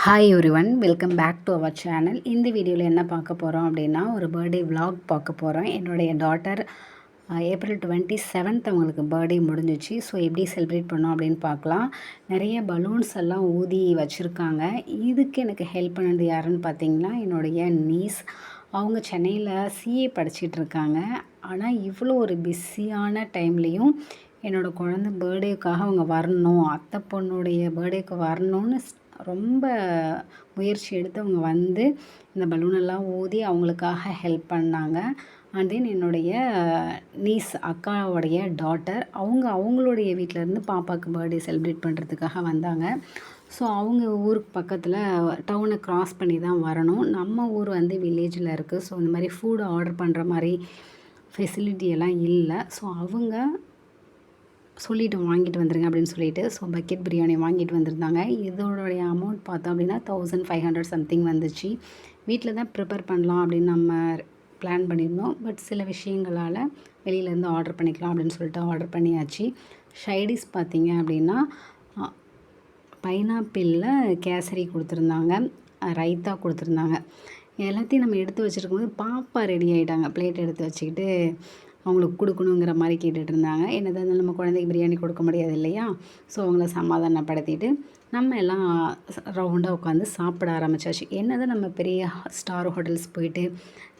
Hi everyone, welcome back to our channel. இந்த வீடியோவில் என்ன பார்க்க போகிறோம் அப்படின்னா, ஒரு பர்த்டே vlog பார்க்க போகிறோம். என்னுடைய டாட்டர் ஏப்ரல் 27th அவங்களுக்கு பர்த்டே முடிஞ்சிச்சு. ஸோ எப்படி செலிப்ரேட் பண்ணோம் அப்படின்னு பார்க்கலாம். நிறைய பலூன்ஸ் எல்லாம் ஊதி வச்சுருக்காங்க. இதுக்கு எனக்கு ஹெல்ப் பண்ணது யாருன்னு பார்த்தீங்கன்னா, என்னுடைய நீஸ். அவங்க சென்னையில் சிஏ படிச்சுட்டு இருக்காங்க. ஆனால் இவ்வளோ ஒரு பிஸியான டைம்லேயும் என்னோடய குழந்தை பர்த்டேக்காக அவங்க வரணும், அத்தை பொண்ணுடைய பர்த்டேக்கு வரணும்னு ரொம்ப முயற்சி எடுத்து அவங்க வந்து இந்த பலூனெல்லாம் ஊதி அவங்களுக்காக ஹெல்ப் பண்ணாங்க. அண்ட் தென் என்னுடைய நீஸ், அக்காவுடைய டாட்டர், அவங்களுடைய வீட்டிலேருந்து பாப்பாவுக்கு பர்த்டே செலிப்ரேட் பண்ணுறதுக்காக வந்தாங்க. ஸோ அவங்க ஊருக்கு பக்கத்தில் டவுனை க்ராஸ் பண்ணி தான் வரணும். நம்ம ஊர் வந்து வில்லேஜில் இருக்குது. ஸோ இந்த மாதிரி ஃபுட் ஆர்டர் பண்ணுற மாதிரி ஃபெசிலிட்டி எல்லாம் இல்லை. ஸோ அவங்க சொல்லிவிட்டு வாங்கிட்டு வந்துடுங்க அப்படின்னு சொல்லிட்டு ஸோ பக்கெட் பிரியாணி வாங்கிட்டு வந்திருந்தாங்க. இதோடைய அமௌண்ட் பார்த்தோம் அப்படின்னா 1500 சம்திங் வந்துச்சு. வீட்டில் தான் ப்ரிப்பேர் பண்ணலாம் அப்படின்னு நம்ம பிளான் பண்ணியிருந்தோம். பட் சில விஷயங்களால் வெளியிலேருந்து ஆர்டர் பண்ணிக்கலாம் அப்படின்னு சொல்லிட்டு ஆர்டர் பண்ணியாச்சு. ஷைடிஸ் பார்த்திங்க அப்படின்னா பைனாப்பிளில் கேசரி கொடுத்துருந்தாங்க, ரைத்தா கொடுத்துருந்தாங்க. எல்லாத்தையும் நம்ம எடுத்து வச்சுருக்கும்போது பாப்பா ரெடி ஆகிட்டாங்க. பிளேட் எடுத்து வச்சுக்கிட்டு அவங்களுக்கு கொடுக்கணுங்கிற மாதிரி கேட்டுட்டு இருந்தாங்க. என்னதான் இருந்தாலும் நம்ம குழந்தைக்கு பிரியாணி கொடுக்க முடியாது இல்லையா? ஸோ அவங்கள சமாதானப்படுத்திட்டு நம்ம எல்லாம் ரவுண்டாக உட்காந்து சாப்பிட ஆரம்பித்தாச்சு. என்னதான் நம்ம பெரிய ஸ்டார் ஹோட்டல்ஸ் போயிட்டு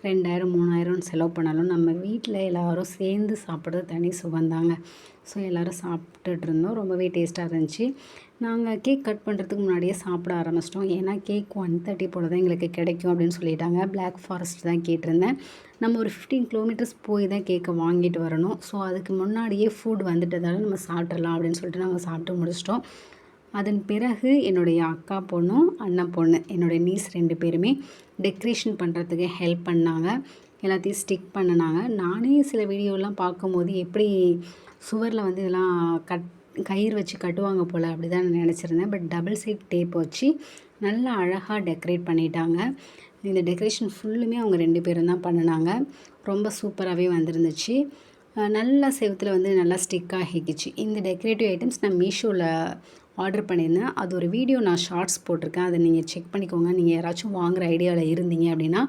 2000 3000 செலவு பண்ணாலும் நம்ம வீட்டில் எல்லோரும் சேர்ந்து சாப்பிட்றது தனி சுகந்தாங்க. ஸோ எல்லோரும் சாப்பிட்டுட்டு இருந்தோம். ரொம்பவே டேஸ்ட்டாக இருந்துச்சு. நாங்கள் கேக் கட் பண்ணுறதுக்கு முன்னாடியே சாப்பிட ஆரம்பிச்சிட்டோம். ஏன்னா கேக் 130 போல் தான் எங்களுக்கு கிடைக்கும் அப்படின்னு சொல்லிட்டாங்க. பிளாக் ஃபாரஸ்ட் தான் கேட்டிருந்தேன். நம்ம ஒரு 15 கிலோமீட்டர்ஸ் போய் தான் கேக்கை வாங்கிட்டு வரணும். ஸோ அதுக்கு முன்னாடியே ஃபுட் வந்துட்டதால நம்ம சாப்பிட்றலாம் அப்படின்னு சொல்லிட்டு நாங்கள் சாப்பிட்டு முடிச்சிட்டோம். அதன் பிறகு என்னுடைய அக்கா பொண்ணும் அண்ணன் பொண்ணு, என்னுடைய நீஸ் 2 பேருமே டெக்கரேஷன் பண்ணுறதுக்கு ஹெல்ப் பண்ணாங்க. எல்லாத்தையும் ஸ்டிக் பண்ணினாங்க. நானே சில வீடியோலாம் பார்க்கும்போது எப்படி சுவரில் வந்து இதெல்லாம் கயிறு வச்சு கட்டுவாங்க போல் அப்படி தான் நான் நினச்சிருந்தேன். பட் டபுள் சைட் டேப் வச்சு நல்லா அழகாக டெக்கரேட் பண்ணிட்டாங்க. இந்த டெக்கரேஷன் ஃபுல்லுமே அவங்க 2 பேரும் தான் பண்ணினாங்க. ரொம்ப சூப்பராகவே வந்துருந்துச்சு. நல்லா செவுத்தில் வந்து நல்லா ஸ்டிக் ஆகிக்கிச்சு. இந்த டெக்கரேட்டிவ் ஐட்டம்ஸ் நான் மீஷோவில் ஆர்டர் பண்ணியிருந்தேன். அது ஒரு வீடியோ நான் ஷார்ட்ஸ் போட்டிருக்கேன். அதை நீங்கள் செக் பண்ணிக்கோங்க. நீங்கள் யாராச்சும் வாங்குகிற ஐடியாவில் இருந்தீங்க அப்படின்னா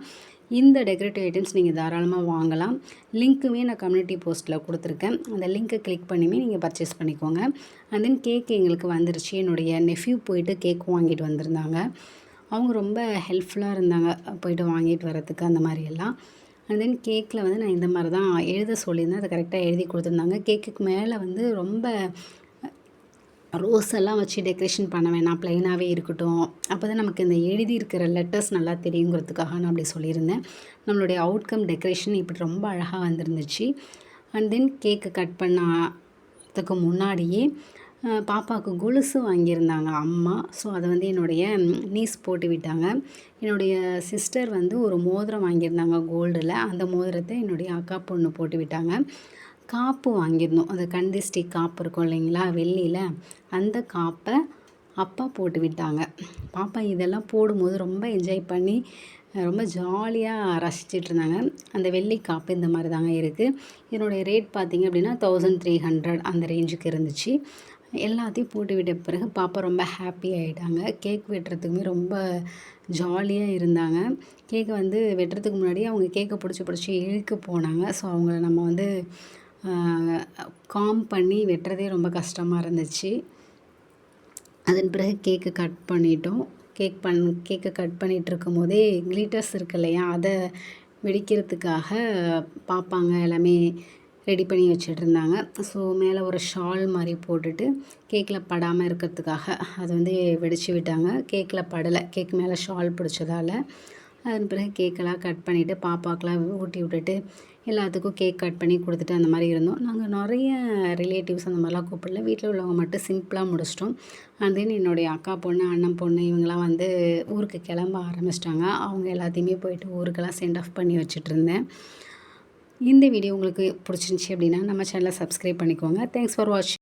இந்த டெக்கரேட்டிவ் ஐட்டம்ஸ் நீங்கள் தாராளமாக வாங்கலாம். லிங்க்குமே நான் கம்யூனிட்டி போஸ்ட்டில் கொடுத்துருக்கேன். அந்த லிங்க்கை கிளிக் பண்ணியுமே நீங்கள் பர்ச்சேஸ் பண்ணிக்கோங்க. அண்ட் தென் கேக் எங்களுக்கு வந்துருச்சு. என்னுடைய நெஃப்யூ போயிட்டு கேக் வாங்கிட்டு வந்திருந்தாங்க. அவங்க ரொம்ப ஹெல்ப்ஃபுல்லாக இருந்தாங்க போயிட்டு வாங்கிட்டு வரதுக்கு அந்த மாதிரியெல்லாம். அண்ட் தென் கேக்கில் வந்து நான் இந்த மாதிரி தான் எழுத சொல்லியிருந்தேன். அதை கரெக்டாக எழுதி கொடுத்துருந்தாங்க. கேக்குக்கு மேலே வந்து ரொம்ப ரோஸ் எல்லாம் வச்சு டெக்கரேஷன் பண்ண வேணாம், ப்ளைனாகவே இருக்கட்டும், அப்போ தான் நமக்கு இந்த எழுதி இருக்கிற லெட்டர்ஸ் நல்லா தெரியுங்கிறதுக்காக நான் அப்படி சொல்லியிருந்தேன். நம்மளுடைய அவுட்கம் டெக்கரேஷன் இப்படி ரொம்ப அழகாக வந்துருந்துச்சு. அண்ட் தென் கேக்கு கட் பண்ணதுக்கு முன்னாடியே பாப்பாவுக்கு கொலுசு வாங்கியிருந்தாங்க அம்மா. ஸோ அதை வந்து என்னுடைய நீஸ் போட்டு விட்டாங்க. என்னுடைய சிஸ்டர் வந்து ஒரு மோதிரம் வாங்கியிருந்தாங்க கோல்டில். அந்த மோதிரத்தை என்னுடைய அக்கா பொண்ணு போட்டு விட்டாங்க. காப்பு வாங்கியிருந்தோம். அந்த கந்திஷ்டி காப்பு இருக்கும் இல்லைங்களா, வெள்ளியில், அந்த காப்பை அப்பா போட்டு விட்டாங்க. பாப்பா இதெல்லாம் போடும்போது ரொம்ப என்ஜாய் பண்ணி ரொம்ப ஜாலியாக ரசிச்சிட்டு இருந்தாங்க. அந்த வெள்ளி காப்பு இந்த மாதிரி தாங்க இருக்குது. என்னுடைய ரேட் பார்த்திங்க அப்படின்னா 1300 அந்த ரேஞ்சுக்கு இருந்துச்சு. எல்லாத்தையும் போட்டு விட்ட பிறகு பாப்பா ரொம்ப ஹாப்பி ஆகிட்டாங்க. கேக் வெட்டுறதுக்குமே ரொம்ப ஜாலியாக இருந்தாங்க. கேக்கை வந்து வெட்டுறதுக்கு முன்னாடி அவங்க கேக்கை பிடிச்சி இழுக்க போனாங்க. ஸோ அவங்கள நம்ம வந்து காம் பண்ணி வெட்டுறதே ரொம்ப கஷ்டமாக இருந்துச்சு. அதன் பிறகு கேக்கு கட் பண்ணிட்டோம். கேக்கை கட் பண்ணிகிட்டு இருக்கும் போதே கிளிட்டர்ஸ் இருக்கு இல்லையா, அதை வெடிக்கிறதுக்காக பாப்பாங்க எல்லாமே ரெடி பண்ணி வச்சுட்டு இருந்தாங்க. ஸோ மேலே ஒரு ஷால் மாதிரி போட்டுட்டு கேக்கில் படாமல் இருக்கிறதுக்காக அதை வந்து வெடித்து விட்டாங்க. கேக்கில் படலை, கேக் மேலே ஷால் பிடிச்சதால். அதன் பிறகு கேக்கெல்லாம் கட் பண்ணிவிட்டு பாப்பாக்கெலாம் ஊட்டி விட்டுட்டு எல்லாத்துக்கும் கேக் கட் பண்ணி கொடுத்துட்டு அந்த மாதிரி இருந்தோம். நாங்கள் நிறைய ரிலேட்டிவ்ஸ் அந்த மாதிரிலாம் கூப்பிடல. வீட்டில் உள்ளவங்க மட்டும் சிம்பிளாக முடிச்சிட்டோம். அண்ட் தென் என்னுடைய அக்கா பொண்ணு அண்ணன் பொண்ணு இவங்கெல்லாம் வந்து ஊருக்கு கிளம்ப ஆரம்பிச்சிட்டாங்க. அவங்க எல்லாத்தையுமே போயிட்டு ஊருக்கெல்லாம் சென்ட் ஆஃப் பண்ணி வச்சுட்டு இருந்தேன். இந்த வீடியோ உங்களுக்கு பிடிச்சிருந்துச்சி அப்படின்னா நம்ம சேனலை சப்ஸ்கிரைப் பண்ணிக்கோங்க. தேங்க்ஸ் ஃபார் வாட்சிங்.